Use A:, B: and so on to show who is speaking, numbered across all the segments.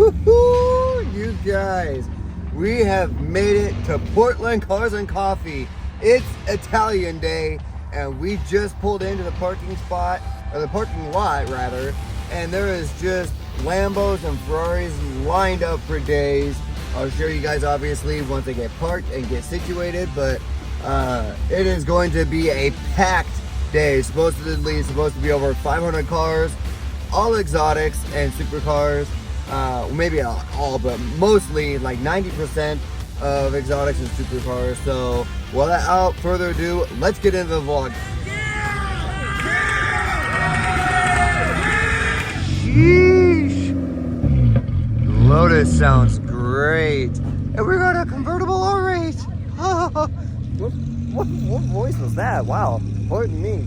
A: Woohoo! You guys, we have made it to Portland Cars and Coffee. It's Italian Day, and we just pulled into the parking spot, or the parking lot rather, and there is just Lambos and Ferraris lined up for days. I'll show you guys obviously once they get parked and get situated, but it is going to be a packed day. Supposedly supposed to be over 500 cars, all exotics and supercars. Maybe not all, but mostly like 90% of exotics and supercars. So without further ado, let's get into the vlog. Sheesh. Lotus sounds great. And we got a convertible alright. What voice was that? Wow, pardon me.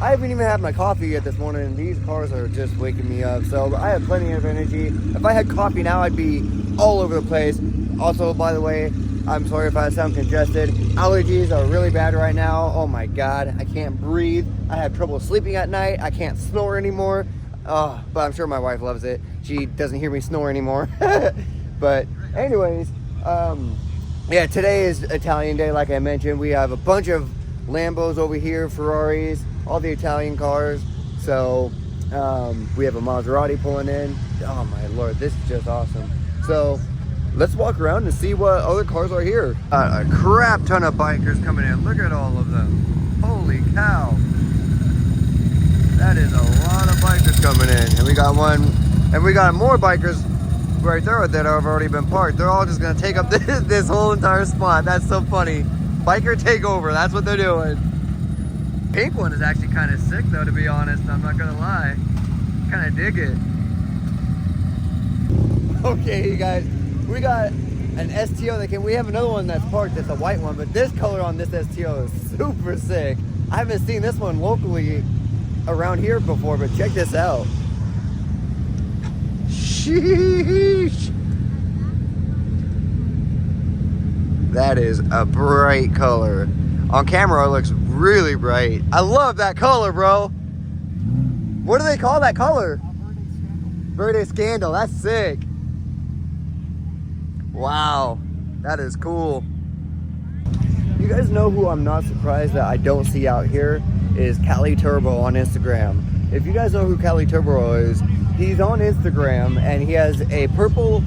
A: I haven't even had my coffee yet this morning, and these cars are just waking me up. So I have plenty of energy. If I had coffee now, I'd be all over the place. Also, by the way, I'm sorry if I sound congested. Allergies are really bad right now. Oh my God, I can't breathe. I have trouble sleeping at night. I can't snore anymore. But I'm sure my wife loves it. She doesn't hear me snore anymore. But anyways, yeah, today is Italian Day, like I mentioned. We have a bunch of Lambos over here, Ferraris, all the Italian cars. So we have a Maserati pulling in. Oh my Lord, this is just awesome. So let's walk around and see what other cars are here. A crap ton of bikers coming in. Look at all of them. Holy cow. That is a lot of bikers coming in. And we got more bikers right there that have already been parked. They're all just gonna take up this whole entire spot. That's so funny. Biker takeover, that's what they're doing. Pink one is actually kind of sick though, to be honest. I'm not gonna lie. Kind of dig it. Okay, you guys, we got an STO we have another one that's parked. That's a white one, but this color on this STO is super sick. I haven't seen this one locally around here before, but check this out. Sheesh. That is a bright color. On camera it looks really bright. I love that color, bro. What do they call that color? Verde Scandal. That's sick. Wow, that is cool. You guys know who I'm not surprised that I don't see out here is Cali Turbo on Instagram. If you guys know who Cali Turbo is, he's on Instagram and he has a purple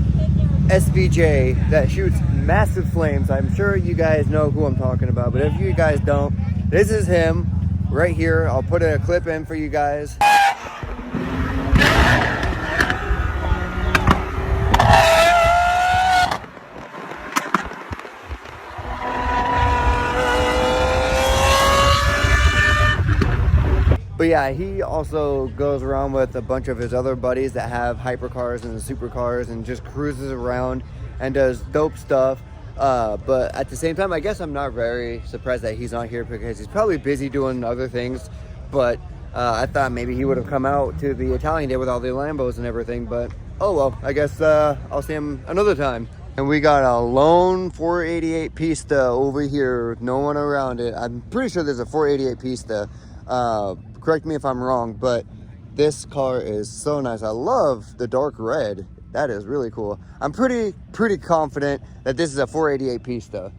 A: SVJ that shoots massive flames. I'm sure you guys know who I'm talking about, but if you guys don't, this is him right here. I'll put a clip in for you guys. But yeah, he also goes around with a bunch of his other buddies that have hypercars and supercars and just cruises around and does dope stuff. But at the same time, I guess I'm not very surprised that he's not here because he's probably busy doing other things. But I thought maybe he would have come out to the Italian Day with all the Lambos and everything. But oh well, I guess I'll see him another time. And we got a lone 488 Pista over here with no one around it. I'm pretty sure there's a 488 Pista. Correct me if I'm wrong, but this car is so nice. I love the dark red. That is really cool. I'm pretty confident that this is a 488 Pista,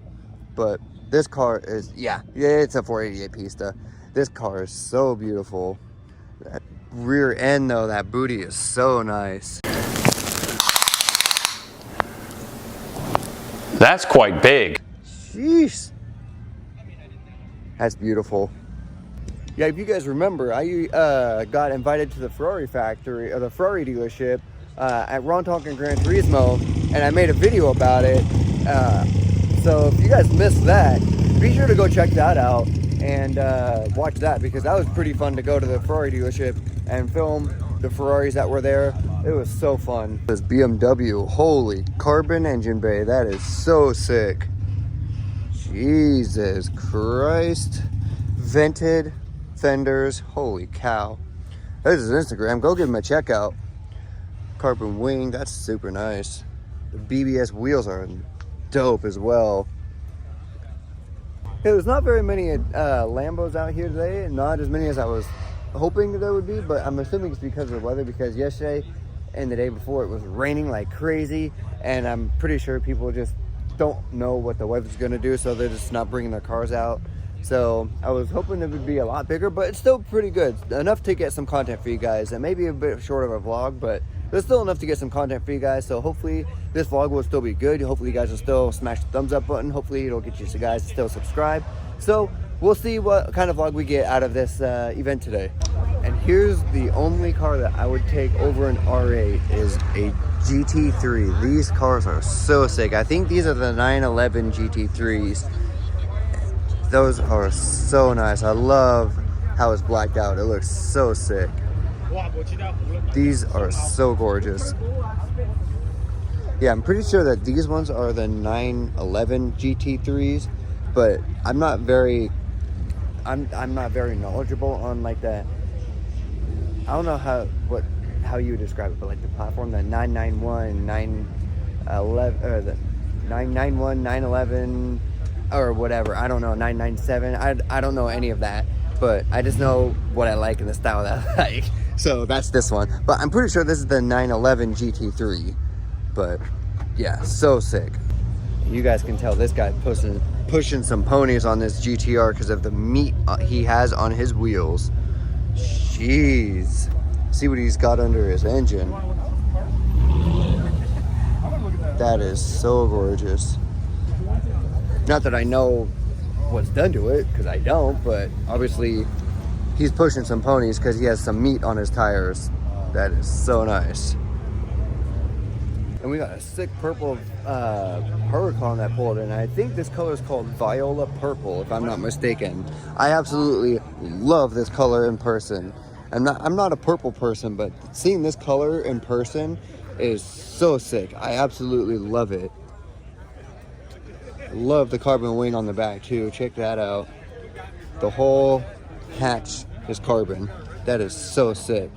A: but this car is, yeah, it's a 488 Pista. This car is so beautiful. That rear end though, that booty is so nice.
B: That's quite big.
A: Jeez. That's beautiful. Yeah, if you guys remember, I got invited to the Ferrari factory, or the Ferrari dealership at Rontonk and Gran Turismo, and I made a video about it. So if you guys missed that, be sure to go check that out and watch that, because that was pretty fun to go to the Ferrari dealership and film the Ferraris that were there. It was so fun. This BMW, holy carbon engine bay, that is so sick. Jesus Christ. Vented fenders, holy cow. This is Instagram, go give him a check out. Carbon wing, that's super nice. The BBS wheels are dope as well. There's not very many Lambos out here today, not as many as I was hoping that there would be, but I'm assuming it's because of the weather, because yesterday and the day before it was raining like crazy, and I'm pretty sure people just don't know what the weather's gonna do, so they're just not bringing their cars out. So I was hoping it would be a lot bigger, but it's still pretty good. Enough to get some content for you guys, and maybe a bit short of a vlog, but there's still enough to get some content for you guys. So hopefully this vlog will still be good. Hopefully you guys will still smash the thumbs up button. Hopefully it'll get you guys to still subscribe. So we'll see what kind of vlog we get out of this event today. And here's the only car that I would take over an R8 is a GT3. These cars are so sick. I think these are the 911 GT3s. Those are so nice. I love how it's blacked out. It looks so sick. These are so gorgeous. Yeah, I'm pretty sure that these ones are the 911 GT3s, but I'm not very knowledgeable on like that. I don't know how you would describe it, but like the platform, the 991, 911, or the 991, 911, or whatever. I don't know, 997. I don't know any of that, but I just know what I like and the style that I like. So that's this one. But I'm pretty sure this is the 911 GT3. But yeah, so sick. You guys can tell this guy pushing some ponies on this GTR because of the meat he has on his wheels. Jeez. See what he's got under his engine. That is so gorgeous. Not that I know what's done to it, because I don't, but obviously he's pushing some ponies because he has some meat on his tires. That is so nice. And we got a sick purple Huracan that pulled in. I think this color is called Viola Purple, if I'm not mistaken. I absolutely love this color in person. I'm not a purple person, but seeing this color in person is so sick. I absolutely love it. Love the carbon wing on the back too. Check that out. The whole hatch is carbon. That is so sick.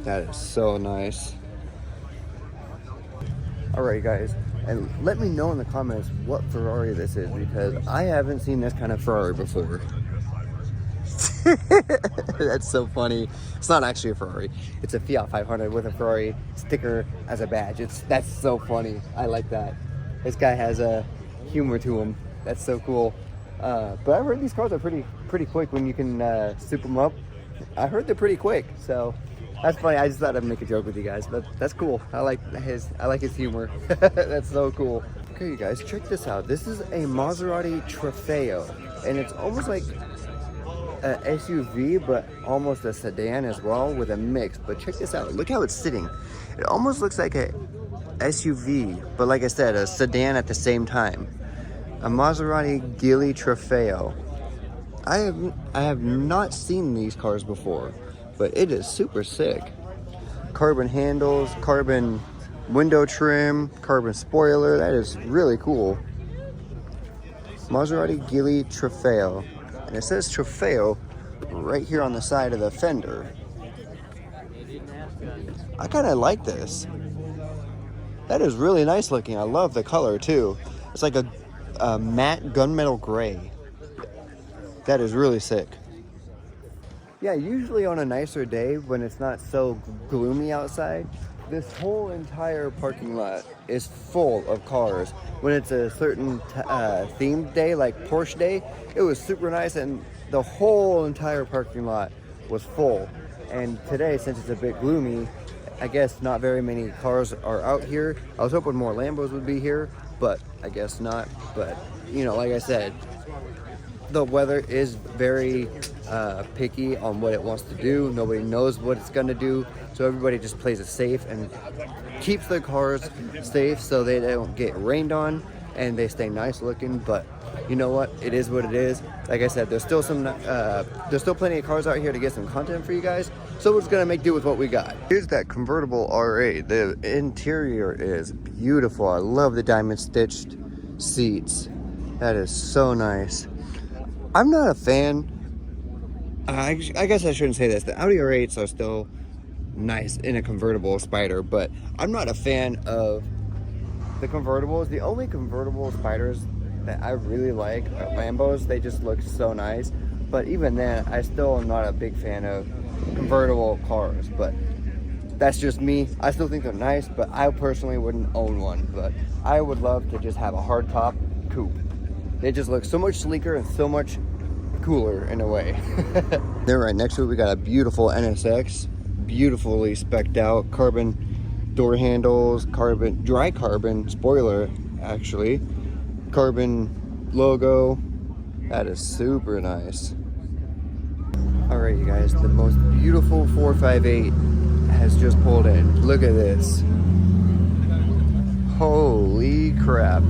A: That is so nice. Alright guys, and let me know in the comments what Ferrari this is, because I haven't seen this kind of Ferrari before. That's so funny. It's not actually a Ferrari. It's a Fiat 500 with a Ferrari sticker as a badge. That's so funny. I like that. This guy has a humor to him. That's so cool. But I heard these cars are pretty quick when you can soup them up. I heard they're pretty quick, so that's funny. I just thought I'd make a joke with you guys, but that's cool. I like his humor. That's so cool. Okay, you guys, check this out. This is a Maserati Trofeo, and it's almost like an SUV, but almost a sedan as well, with a mix. But check this out. Look how it's sitting. It almost looks like a SUV, but like I said, a sedan at the same time. A Maserati Ghibli Trofeo. I have not seen these cars before, but it is super sick. Carbon handles, carbon window trim, carbon spoiler. That is really cool. Maserati Ghibli Trofeo. And it says Trofeo right here on the side of the fender. I kind of like this. That is really nice looking. I love the color too. It's like a matte gunmetal gray. That is really sick. Yeah, usually on a nicer day when it's not so gloomy outside, this whole entire parking lot is full of cars. When it's a certain themed day, like Porsche Day, it was super nice and the whole entire parking lot was full. And today, since it's a bit gloomy, I guess not very many cars are out here. I was hoping more Lambos would be here, but I guess not. But, you know, like I said, the weather is very picky on what it wants to do. Nobody knows what it's going to do, so everybody just plays it safe and keeps their cars safe so they don't get rained on and they stay nice looking. But you know what, it is what it is. Like I said, there's still plenty of cars out here to get some content for you guys, so we're just gonna make do with what we got. Here's that convertible R8. The interior is beautiful. I love the diamond stitched seats. That is so nice. I'm not a fan. I guess I shouldn't say this. The Audi R8s are still nice in a convertible Spider, but I'm not a fan of the convertibles. The only convertible Spiders that I really like are Lambos. They just look so nice. But even then, I still am not a big fan of convertible cars, but that's just me. I still think they're nice, but I personally wouldn't own one. But I would love to just have a hardtop coupe. They just look so much sleeker and so much cooler in a way. Then right next to it, we got a beautiful NSX, beautifully specced out, carbon door handles, dry carbon spoiler, actually, carbon logo. That is super nice. All right, you guys, the most beautiful 458 has just pulled in. Look at this. Holy crap.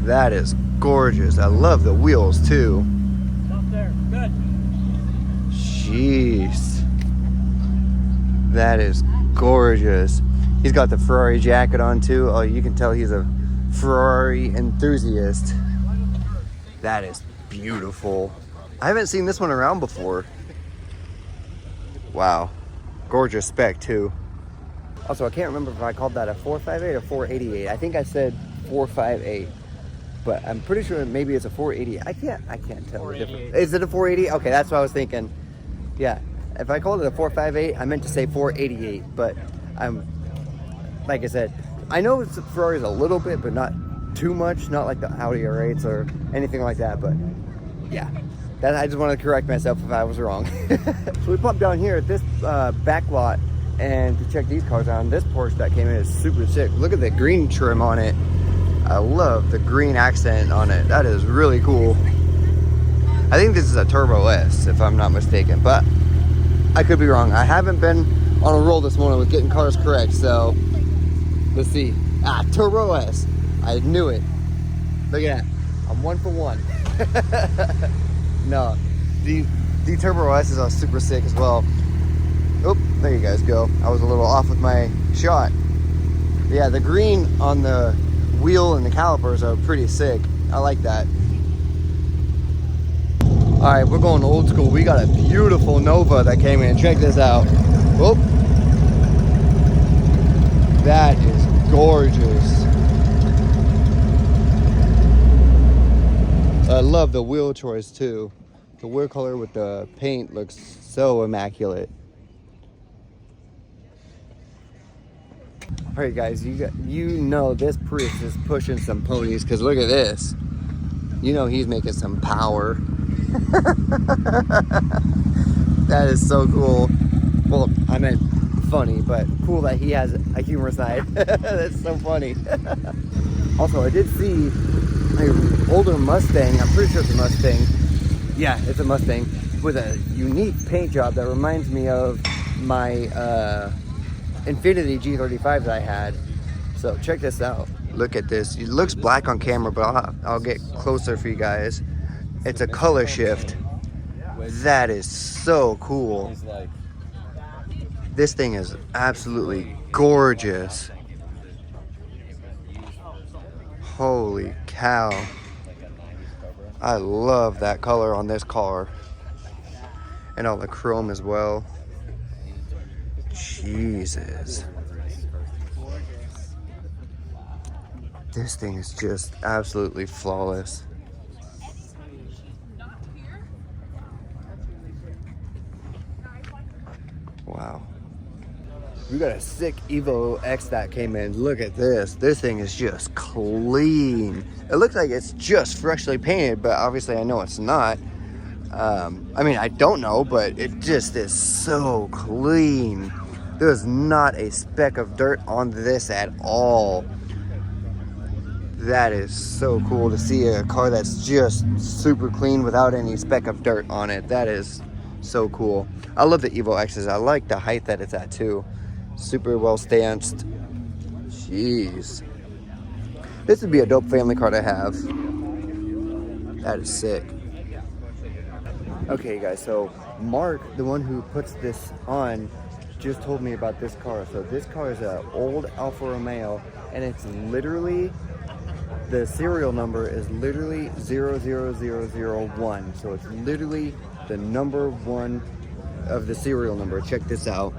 A: That is gorgeous. I love the wheels too.
B: Up there. Good.
A: Jeez. That is gorgeous. He's got the Ferrari jacket on too. Oh, you can tell he's a Ferrari enthusiast. That is beautiful. I haven't seen this one around before. Wow. Gorgeous spec too. Also, I can't remember if I called that a 458 or 488. I think I said 458. But I'm pretty sure maybe it's a 480. I can't tell the difference. Is it a 480? Okay, that's what I was thinking. Yeah, if I called it a 458, I meant to say 488. But like I said, I know it's Ferrari's a little bit, but not too much. Not like the Audi R8s or anything like that. But yeah, I just wanted to correct myself if I was wrong. So we popped down here at this back lot and to check these cars out. And this Porsche that came in is super sick. Look at the green trim on it. I love the green accent on it. That is really cool. I think this is a Turbo S, if I'm not mistaken, but I could be wrong. I haven't been on a roll this morning with getting cars correct, so let's see. Turbo S. I knew it. Look at that. I'm 1 for 1. No, the Turbo S's are super sick as well. Oh, there you guys go. I was a little off with my shot. But yeah, the green on the wheel and the calipers are pretty sick. I like that. All right, we're going old school. We got a beautiful Nova that came in. Check this out. Whoop. That is gorgeous. I love the wheel choice too. The wheel color with the paint looks so immaculate. All right, guys, you know this Prius is pushing some ponies because look at this. You know he's making some power. That is so cool. Well, I meant funny, but cool that he has a humor side. That's so funny. Also, I did see an older Mustang. I'm pretty sure it's a Mustang. Yeah, it's a Mustang with a unique paint job that reminds me of my Infiniti G35 that I had. So check this out. Look at this. It looks black on camera, but I'll get closer for you guys. It's a color shift. That is so cool. This thing is absolutely gorgeous. Holy cow. I love that color on this car. And all the chrome as well. Jesus. This thing is just absolutely flawless. Wow. We got a sick Evo X that came in. Look at this. This thing is just clean. It looks like it's just freshly painted, but obviously I know it's not. I mean, I don't know, but it just is so clean. There's not a speck of dirt on this at all. That is so cool to see a car that's just super clean without any speck of dirt on it. That is so cool. I love the Evo X's. I like the height that it's at too. Super well stanced. Jeez. This would be a dope family car to have. That is sick. Okay guys, so Mark, the one who puts this on, just told me about this car. So this car is an old Alfa Romeo, and it's literally, the serial number is literally 00001. So it's literally the number 1 of the serial number. Check this out.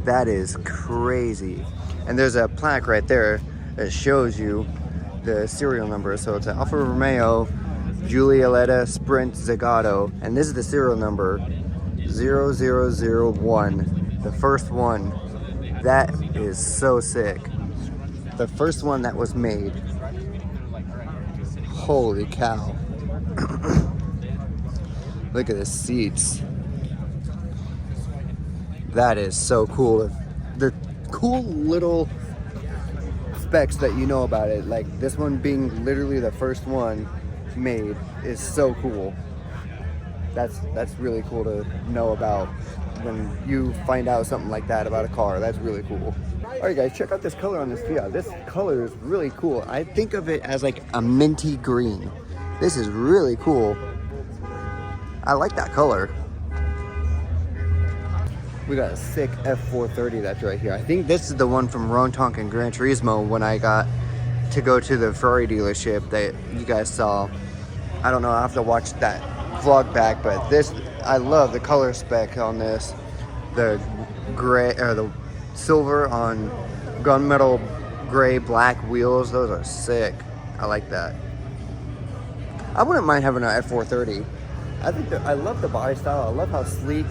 A: That is crazy. And there's a plaque right there that shows you the serial number. So it's an Alfa Romeo Julieta Sprint Zagato, and this is the serial number 0001, the first one. That is so sick. The first one that was made. Holy cow. Look at the seats. That is so cool. The cool little specs that you know about it, like this one being literally the first one made, is so cool. That's really cool to know about when you find out something like that about a car. That's really cool. All right, guys, check out this color on this Fiat. This color is really cool. I think of it as like a minty green. This is really cool. I like that color. We got a sick F430 that's right here. I think this is the one from Rontonk and Gran Turismo when I got to go to the Ferrari dealership that you guys saw. I don't know, I'll have to watch that vlog back, but this, I love the color spec on this. The gray, or the silver on gunmetal gray black wheels, those are sick. I like that. I wouldn't mind having an F430. I think I love the body style. I love how sleek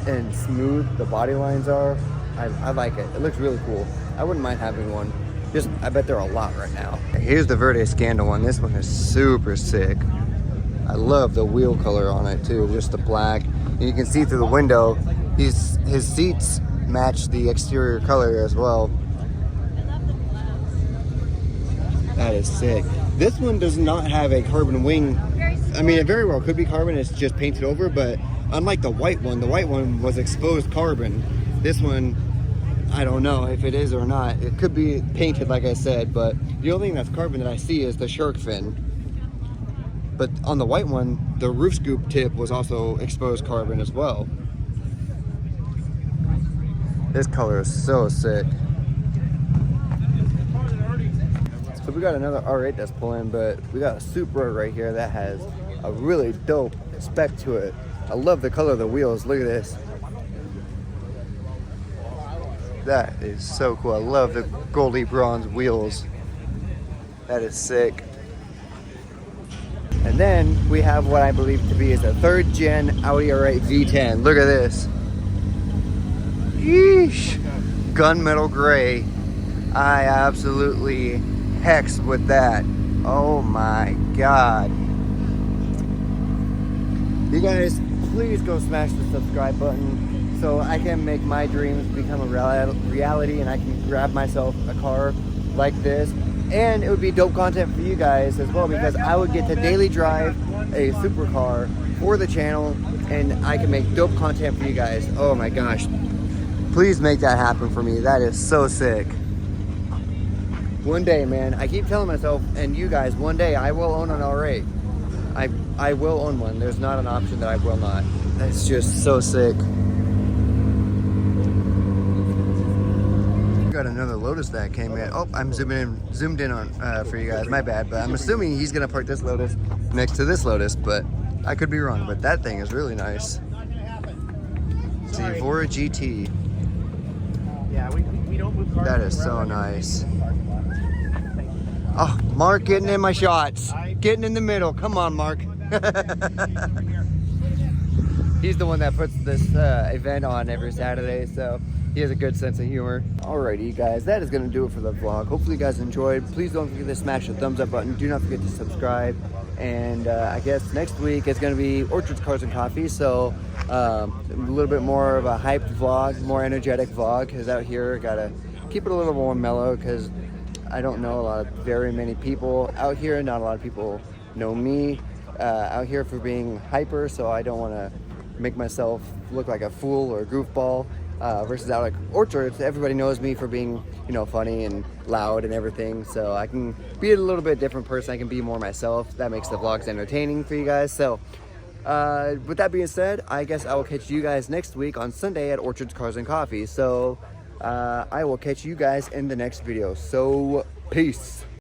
A: and smooth the body lines are. I like it. It looks really cool. I wouldn't mind having one. Just, I bet there are a lot right now. Here's the Verde Scandal one. This one is super sick. I love the wheel color on it too, just the black. And you can see through the window, his seats match the exterior color as well. That is sick. This one does not have a carbon wing. I mean, it very well could be carbon, it's just painted over, but unlike the white one was exposed carbon. This one, I don't know if it is or not. It could be painted, like I said, but the only thing that's carbon that I see is the shark fin. But on the white one, the roof scoop tip was also exposed carbon as well. This color is so sick. So we got another R8 that's pulling, but we got a Supra right here that has a really dope spec to it. I love the color of the wheels. Look at this. That is so cool. I love the goldy bronze wheels. That is sick. And then we have what I believe to be is a third gen Audi R8 V10. Look at this. Yeesh. Gunmetal gray. I absolutely hex with that. Oh my God. You guys, please go smash the subscribe button so I can make my dreams become a reality and I can grab myself a car like this. And it would be dope content for you guys as well, because I would get to daily drive a supercar for the channel and I can make dope content for you guys. Oh my gosh. Please make that happen for me. That is so sick. One day, man, I keep telling myself and you guys, one day I will own an R8. I will own one. There's not an option that I will not. That's just so sick. Got another Lotus that came in. Oh, I'm zoomed in on for you guys. My bad, but I'm assuming he's gonna park this Lotus next to this Lotus, but I could be wrong. But that thing is really nice. It's the Vero GT.
B: Yeah, we don't move cars.
A: That is so nice. Oh, Mark getting in my shots. Getting in the middle. Come on, Mark. He's the one that puts this event on every Saturday, so he has a good sense of humor. Alrighty, you guys, that is going to do it for the vlog. Hopefully you guys enjoyed. Please don't forget to smash the thumbs up button. Do not forget to subscribe. And I guess next week is going to be Orchards, Cars, and Coffee. So a little bit more of a hyped vlog, more energetic vlog. Because out here, got to keep it a little more mellow because I don't know very many people out here. Not a lot of people know me out here for being hyper. So I don't want to make myself look like a fool or a goofball. Versus out like Orchards, everybody knows me for being, you know, funny and loud and everything. So I can be a little bit different person. I can be more myself. That makes the vlogs entertaining for you guys. So with that being said, I guess I will catch you guys next week on Sunday at Orchards, Cars, and Coffee. So I will catch you guys in the next video. So peace.